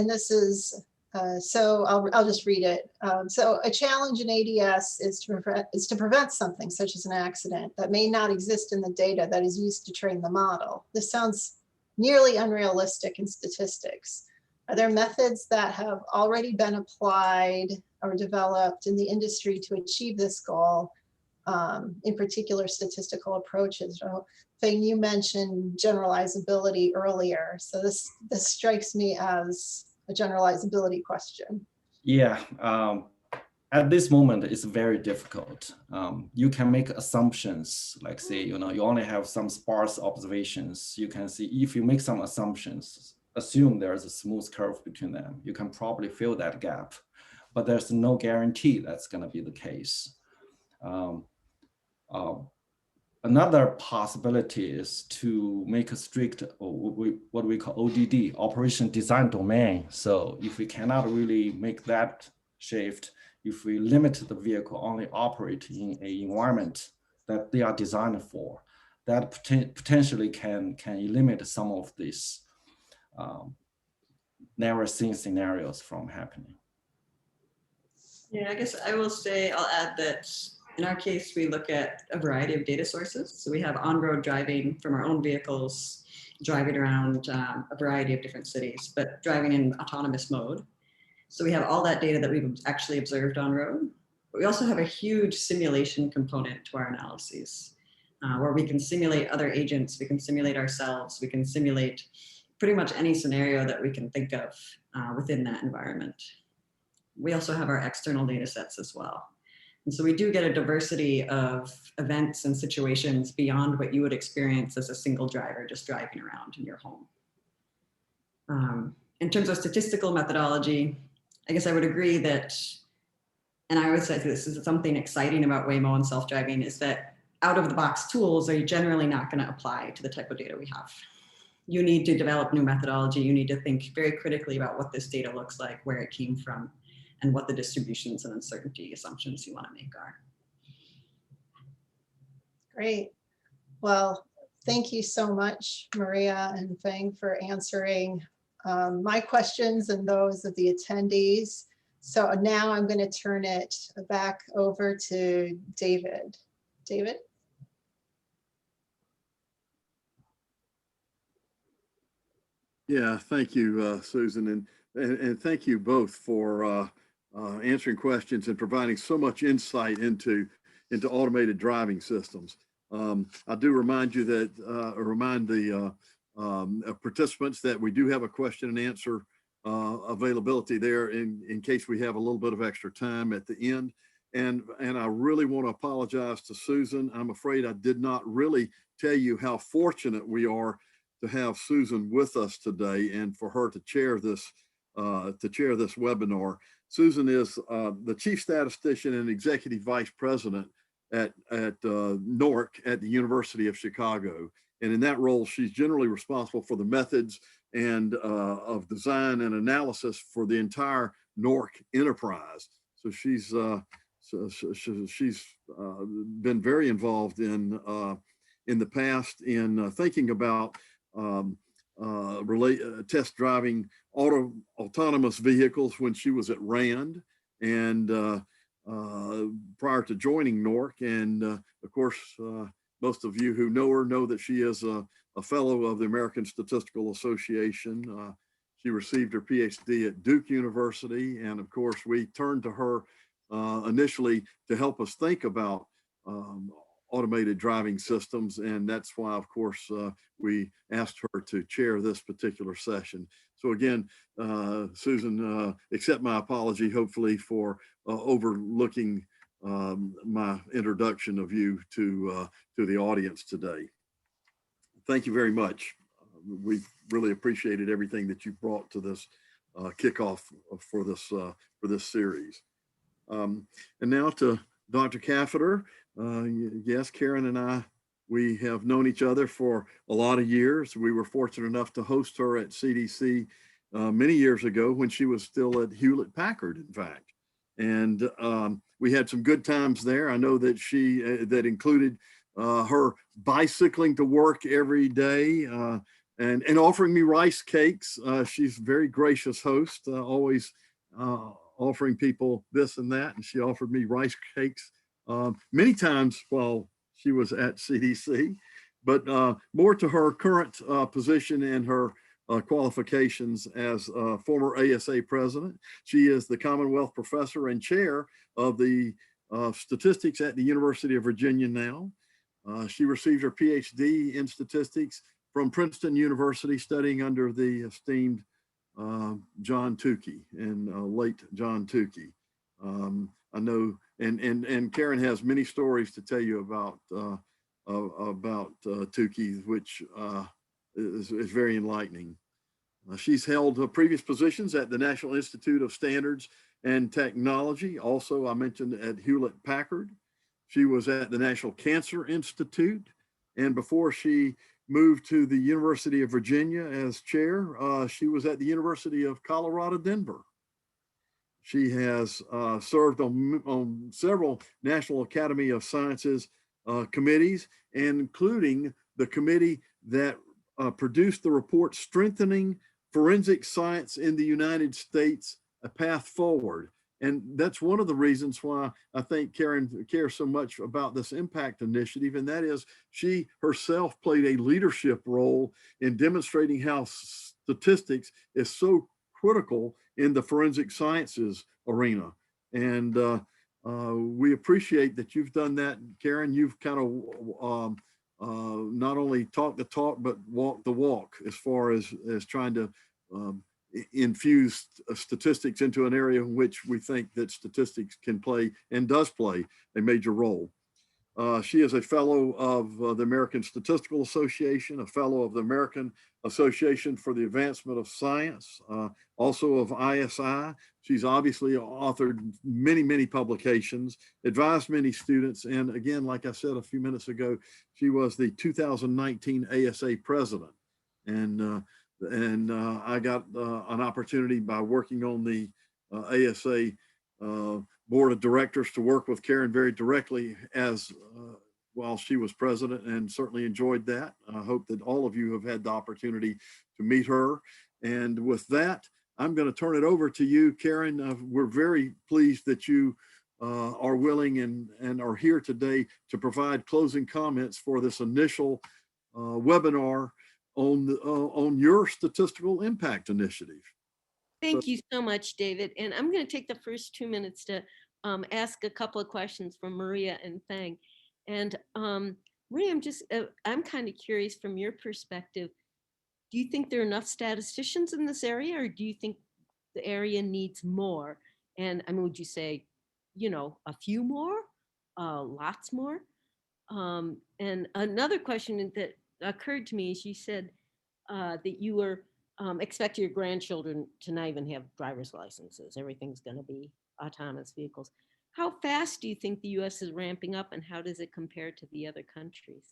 this is, so I'll just read it. So a challenge in ADS is to prevent something such as an accident that may not exist in the data that is used to train the model. This sounds nearly unrealistic in statistics. Are there methods that have already been applied or developed in the industry to achieve this goal? In particular, statistical approaches. So, Feng, you mentioned generalizability earlier. So this strikes me as a generalizability question. Yeah, at this moment, it's very difficult. You can make assumptions, like say, you only have some sparse observations. You can see if you make some assumptions, assume there's a smooth curve between them, you can probably fill that gap, but there's no guarantee that's gonna be the case. Another possibility is to make a strict, what we call ODD, operation design domain. So if we cannot really make that shift, if we limit the vehicle only operate in an environment that they are designed for, that potentially can eliminate some of these never seen scenarios from happening. Yeah, I guess I will say, I'll add that in our case, we look at a variety of data sources. So we have on-road driving from our own vehicles, driving around a variety of different cities, but driving in autonomous mode. So we have all that data that we've actually observed on road. But we also have a huge simulation component to our analyses, where we can simulate other agents, we can simulate ourselves, we can simulate pretty much any scenario that we can think of within that environment. We also have our external data sets as well. And so we do get a diversity of events and situations beyond what you would experience as a single driver just driving around in your home. In terms of statistical methodology, I guess I would agree that, and I would say this is something exciting about Waymo and self-driving, is that out of the box tools are generally not going to apply to the type of data we have. You need to develop new methodology. You need to think very critically about what this data looks like, where it came from, and what the distributions and uncertainty assumptions you want to make are. Great. Well, thank you so much, Maria and Feng, for answering my questions and those of the attendees. So now I'm going to turn it back over to David. David? Yeah, thank you, Susan, and thank you both for answering questions and providing so much insight into automated driving systems. I do remind you that, remind the participants that we do have a question and answer availability there in case we have a little bit of extra time at the end. And I really want to apologize to Susan. I'm afraid I did not really tell you how fortunate we are to have Susan with us today and for her to chair this webinar. Susan is the Chief Statistician and Executive Vice President at NORC at the University of Chicago. And in that role, she's generally responsible for the methods and of design and analysis for the entire NORC enterprise. So she's been very involved in the past in thinking about test driving autonomous vehicles when she was at RAND and prior to joining NORC. And of course, most of you who know her know that she is a fellow of the American Statistical Association. She received her PhD at Duke University. And of course, we turned to her initially to help us think about automated driving systems. And that's why, of course, we asked her to chair this particular session. So again, Susan, accept my apology, hopefully, for overlooking my introduction of you to the audience today. Thank you very much. We really appreciated everything that you brought to this kickoff for this series. And now to Dr. Cafferter. Yes, Karen and I, we have known each other for a lot of years. We were fortunate enough to host her at CDC many years ago when she was still at Hewlett Packard, in fact. And we had some good times there. I know that that included her bicycling to work every day, and offering me rice cakes. She's a very gracious host, always offering people this and that. And she offered me rice cakes many times while she was at CDC, but more to her current position and her qualifications as former ASA president. She is the Commonwealth Professor and Chair of the Statistics at the University of Virginia now. She received her PhD in statistics from Princeton University, studying under the esteemed John Tukey and late John Tukey. I know, and Karen has many stories to tell you about Tukey, which is very enlightening. She's held previous positions at the National Institute of Standards and Technology. Also, I mentioned at Hewlett Packard. She was at the National Cancer Institute. And before she moved to the University of Virginia as chair, she was at the University of Colorado, Denver. She has served on several National Academy of Sciences committees, including the committee that produced the report Strengthening Forensic Science in the United States, A Path Forward. And that's one of the reasons why I think Karen cares so much about this impact initiative. And that is she herself played a leadership role in demonstrating how statistics is so critical in the forensic sciences arena. And we appreciate that you've done that, Karen. You've kind of not only talked the talk, but walked the walk as far as trying to infuse statistics into an area in which we think that statistics can play and does play a major role. She is a fellow of the American Statistical Association, a fellow of the American Association for the Advancement of Science, also of ISI. She's obviously authored many, many publications, advised many students. And again, like I said a few minutes ago, she was the 2019 ASA president. And I got an opportunity by working on the ASA board of directors to work with Karen very directly as while she was president, and certainly enjoyed that. I hope that all of you have had the opportunity to meet her. And with that, I'm going to turn it over to you, Karen. We're very pleased that you are willing and are here today to provide closing comments for this initial webinar on your statistical impact initiative. Thank you so much, David. And I'm going to take the first 2 minutes to ask a couple of questions from Maria and Fang. And Maria, I'm kind of curious from your perspective, do you think there are enough statisticians in this area, or do you think the area needs more? And I mean, would you say, you know, a few more, lots more? And another question that occurred to me is you said that you were expect your grandchildren to not even have driver's licenses. Everything's going to be autonomous vehicles. How fast do you think the US is ramping up, and how does it compare to the other countries?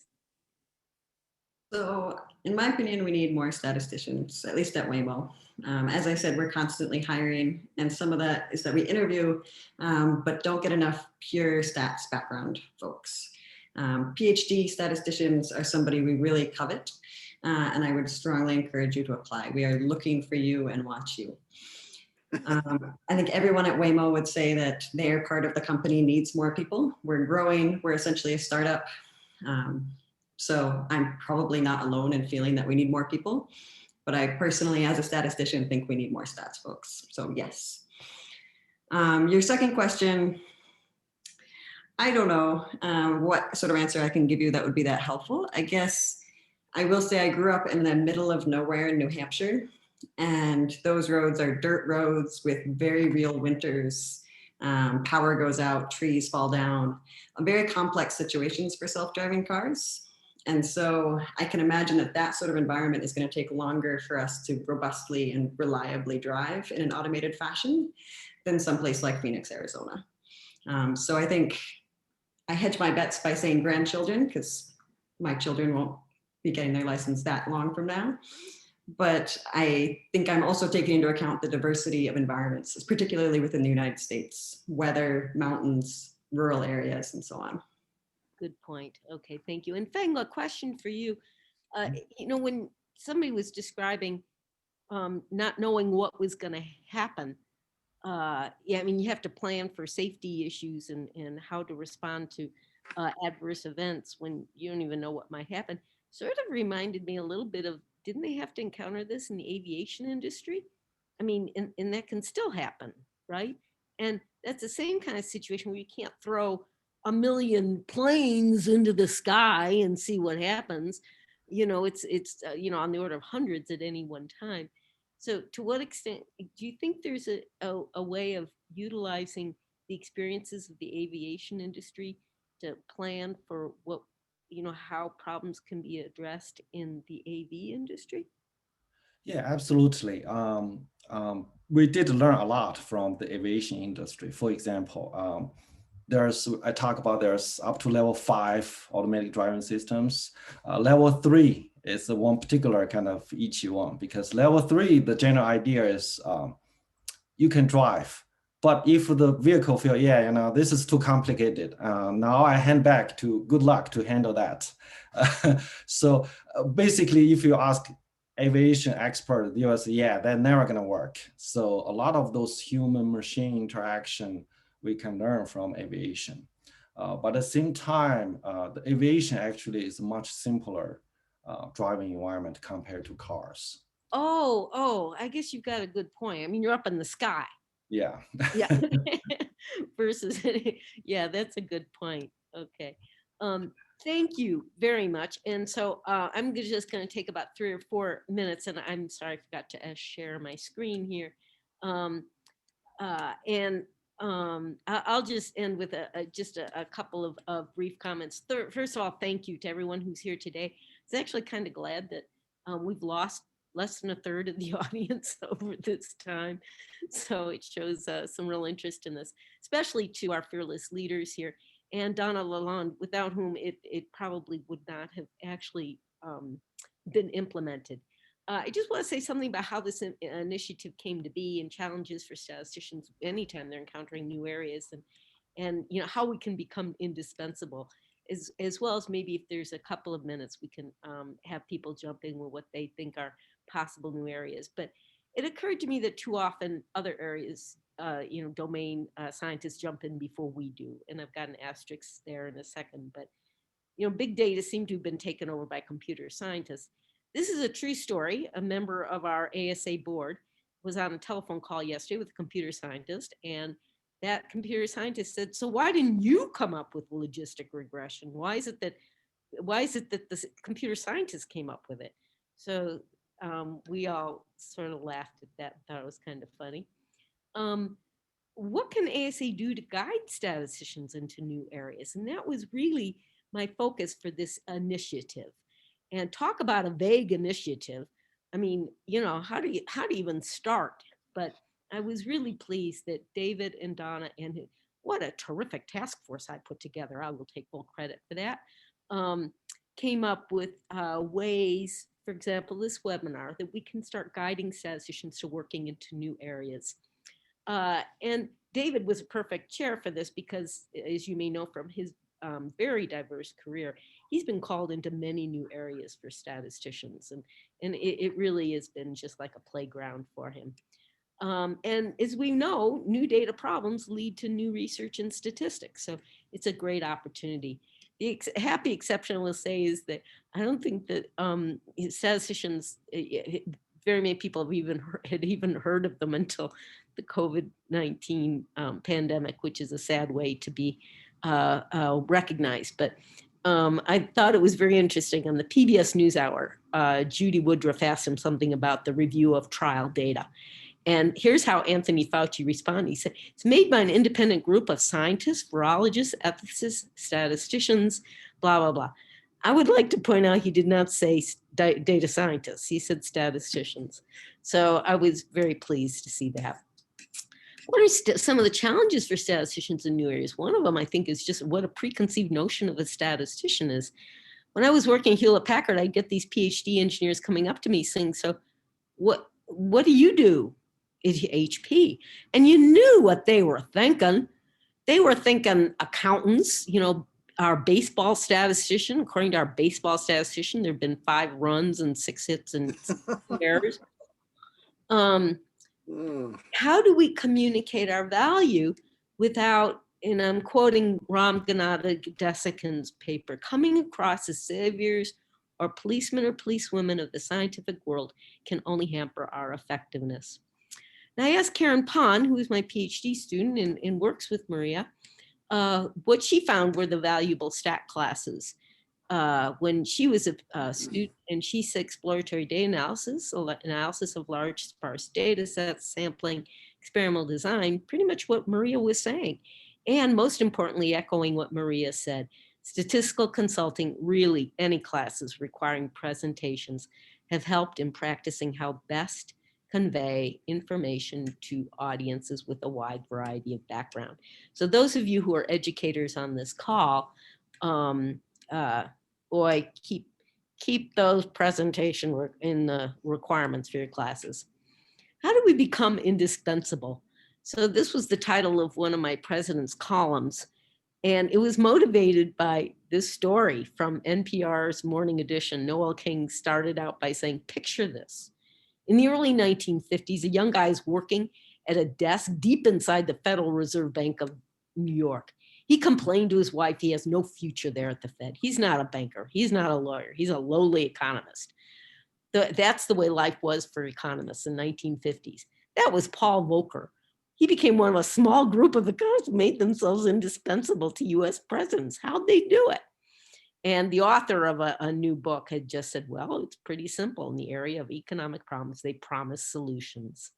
So in my opinion, we need more statisticians, at least at Waymo. As I said, we're constantly hiring, and some of that is that we interview, but don't get enough pure stats background folks. PhD statisticians are somebody we really covet, and I would strongly encourage you to apply. We are looking for you and want you. I think everyone at Waymo would say that their part of the company needs more people. We're growing, we're essentially a startup. So I'm probably not alone in feeling that we need more people, but I personally, as a statistician, think we need more stats folks. So yes. Your second question, I don't know what sort of answer I can give you that would be that helpful. I guess I will say I grew up in the middle of nowhere in New Hampshire, and those roads are dirt roads with very real winters. Power goes out, trees fall down, very complex situations for self-driving cars. And so I can imagine that that sort of environment is going to take longer for us to robustly and reliably drive in an automated fashion than someplace like Phoenix, Arizona. So I think I hedge my bets by saying grandchildren, because my children won't be getting their license that long from now. But I think I'm also taking into account the diversity of environments, particularly within the United States, weather, mountains, rural areas, and so on. Good point. Okay, thank you. And Feng, a question for you. When somebody was describing not knowing what was going to happen, yeah, I mean, you have to plan for safety issues and how to respond to adverse events when you don't even know what might happen. Sort of reminded me a little bit of, didn't they have to encounter this in the aviation industry? I mean, and that can still happen, right? And that's the same kind of situation where you can't throw a million planes into the sky and see what happens. It's on the order of hundreds at any one time. So to what extent do you think there's a way of utilizing the experiences of the aviation industry to plan for how problems can be addressed in the AV industry? Yeah, absolutely. We did learn a lot from the aviation industry. For example, there's up to level 5 automatic driving systems. Level 3 is the one particular kind of itchy one, because level 3, the general idea is you can drive, but if the vehicle feel, this is too complicated, now I hand back to good luck to handle that. So basically, if you ask aviation expert, they will say, they're never going to work. So a lot of those human machine interaction we can learn from aviation. But at the same time, the aviation actually is a much simpler driving environment compared to cars. Oh, I guess you've got a good point. I mean, you're up in the sky. Yeah. Yeah. Versus, yeah, that's a good point. Okay. Thank you very much. And so I'm just going to take about 3 or 4 minutes, and I'm sorry, I forgot to share my screen here. I'll just end with just a couple of brief comments. First of all, thank you to everyone who's here today. I was actually kind of glad that we've lost less than a third of the audience over this time. So it shows some real interest in this, especially to our fearless leaders here. And Donna Lalonde, without whom it probably would not have actually been implemented. I just want to say something about how this initiative came to be and challenges for statisticians anytime they're encountering new areas, and how we can become indispensable, as well as maybe if there's a couple of minutes we can have people jump in with what they think are possible new areas. But it occurred to me that too often other areas, domain scientists jump in before we do, and I've got an asterisk there in a second. But big data seem to have been taken over by computer scientists. This is a true story. A member of our ASA board was on a telephone call yesterday with a computer scientist, and that computer scientist said, "So why didn't you come up with logistic regression? Why is it that the computer scientist came up with it?" So we all sort of laughed at that and thought it was kind of funny. What can ASA do to guide statisticians into new areas? And that was really my focus for this initiative. And talk about a vague initiative. I mean, how do you even start? But I was really pleased that David and Donna, and what a terrific task force I put together, I will take full credit for that, came up with ways, for example, this webinar, that we can start guiding statisticians to working into new areas. And David was a perfect chair for this because, as you may know from his very diverse career, he's been called into many new areas for statisticians, and it really has been just like a playground for him. And as we know, new data problems lead to new research in statistics, so it's a great opportunity. The happy exception I will say is that I don't think that statisticians, very many people had even heard of them until the COVID-19 pandemic, which is a sad way to be recognized. But I thought it was very interesting. On the PBS NewsHour, Judy Woodruff asked him something about the review of trial data. And here's how Anthony Fauci responded. He said, "It's made by an independent group of scientists, virologists, ethicists, statisticians, blah, blah, blah." I would like to point out he did not say data scientists. He said statisticians. So I was very pleased to see that. What are some of the challenges for statisticians in new areas? One of them, I think, is just what a preconceived notion of a statistician is. When I was working at Hewlett-Packard, I'd get these PhD engineers coming up to me saying, "So what do you do at HP?" And you knew what they were thinking. They were thinking accountants, our baseball statistician, according to our baseball statistician, there have been 5 runs and 6 hits and 6 errors. How do we communicate our value without, and I'm quoting Ramganatha Desikan's paper, coming across as saviors or policemen or policewomen of the scientific world can only hamper our effectiveness. Now I asked Karen Pon, who is my PhD student and works with Maria, what she found were the valuable stat classes when she was a student, and she said exploratory data analysis, analysis of large sparse data sets, sampling, experimental design, pretty much what Maria was saying. And most importantly, echoing what Maria said, statistical consulting, really any classes requiring presentations have helped in practicing how best convey information to audiences with a wide variety of background. So those of you who are educators on this call, boy, keep those presentation in the requirements for your classes. How do we become indispensable? So this was the title of one of my president's columns, and it was motivated by this story from NPR's Morning Edition. Noel King started out by saying, picture this. In the early 1950s, a young guy is working at a desk deep inside the Federal Reserve Bank of New York. He complained to his wife he has no future there at the Fed. He's not a banker. He's not a lawyer. He's a lowly economist. That's the way life was for economists in the 1950s. That was Paul Volcker. He became one of a small group of economists who made themselves indispensable to US presidents. How'd they do it? And the author of a new book had just said, well, it's pretty simple. In the area of economic problems, they promise solutions.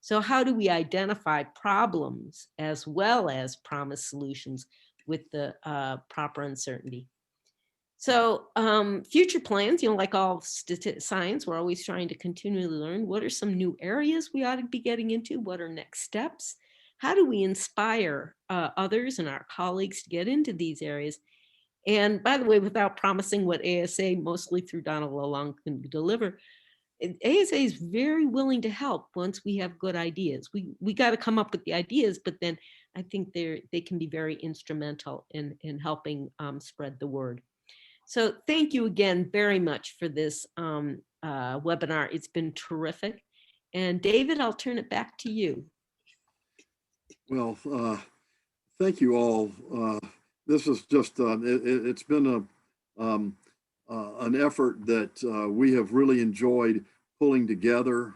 So how do we identify problems as well as promise solutions with the proper uncertainty? So future plans, like all science, we're always trying to continually learn. What are some new areas we ought to be getting into? What are next steps? How do we inspire others and our colleagues to get into these areas? And by the way, without promising what ASA, mostly through Donald Lalonde, can deliver, ASA is very willing to help once we have good ideas. We got to come up with the ideas, but then I think they can be very instrumental in helping spread the word. So thank you again very much for this webinar. It's been terrific. And David, I'll turn it back to you. Well, thank you all. This is just, it's been an effort that we have really enjoyed pulling together.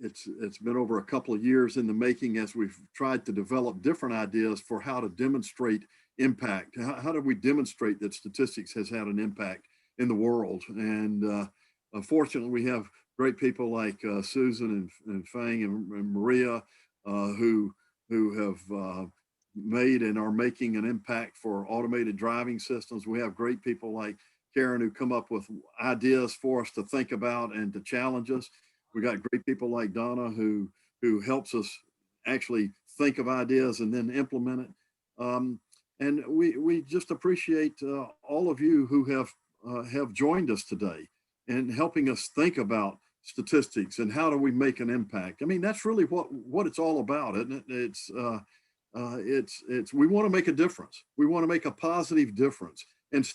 It's been over a couple of years in the making as we've tried to develop different ideas for how to demonstrate impact. How do we demonstrate that statistics has had an impact in the world? And fortunately, we have great people like Susan and Fang and Maria who have made and are making an impact for automated driving systems. We have great people like Karen who come up with ideas for us to think about and to challenge us. We got great people like Donna who helps us actually think of ideas and then implement it. And we just appreciate all of you who have joined us today and helping us think about statistics and how do we make an impact. I mean, that's really what it's all about, isn't it? It's we want to make a difference. We want to make a positive difference, and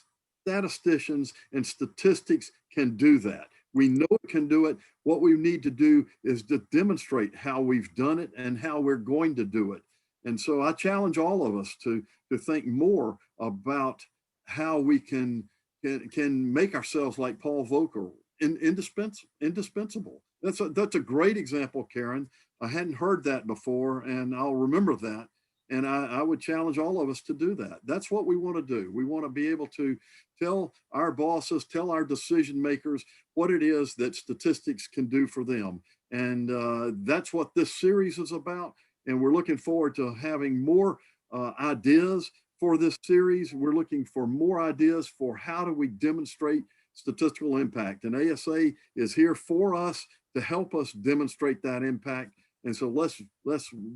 statisticians and statistics can do that. We know it can do it. What we need to do is to demonstrate how we've done it and how we're going to do it. And so I challenge all of us to think more about how we can make ourselves like Paul Volcker, indispensable. That's a great example, Karen. I hadn't heard that before, and I'll remember that. And I would challenge all of us to do that. That's what we want to do. We want to be able to tell our bosses, tell our decision makers what it is that statistics can do for them. And that's what this series is about. And we're looking forward to having more ideas for this series. We're looking for more ideas for how do we demonstrate statistical impact. And ASA is here for us to help us demonstrate that impact. And so let's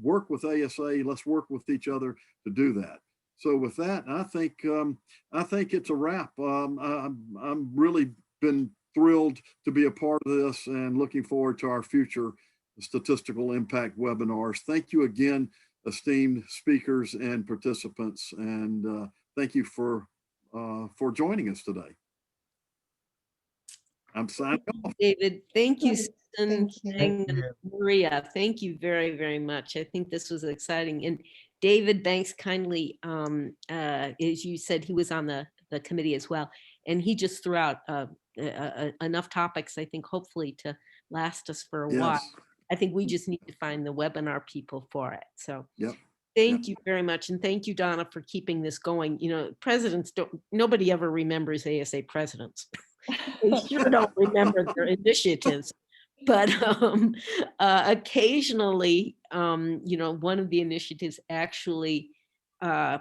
work with ASA. Let's work with each other to do that. So with that, I think it's a wrap. I'm really been thrilled to be a part of this and looking forward to our future statistical impact webinars. Thank you again esteemed speakers and participants. And thank you for joining us today. I'm signing off. David, thank you, Susan, Thank you. Fang, and Maria. Thank you very, very much. I think this was exciting. And David, thanks kindly. As you said, he was on the committee as well. And he just threw out enough topics, I think, hopefully to last us for a while. Yes. I think we just need to find the webinar people for it. So Yep. thank you very much. And thank you, Donna, for keeping this going. You know, presidents nobody ever remembers ASA presidents. They sure don't remember their initiatives. But occasionally, you know, one of the initiatives actually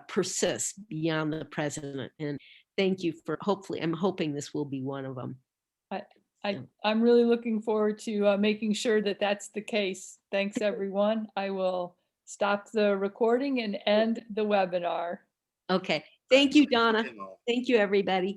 persists beyond the president. And thank you for, hopefully, I'm hoping this will be one of them. I'm really looking forward to making sure that that's the case. Thanks, everyone. I will stop the recording and end the webinar. Okay. Thank you, Donna. Thank you, everybody.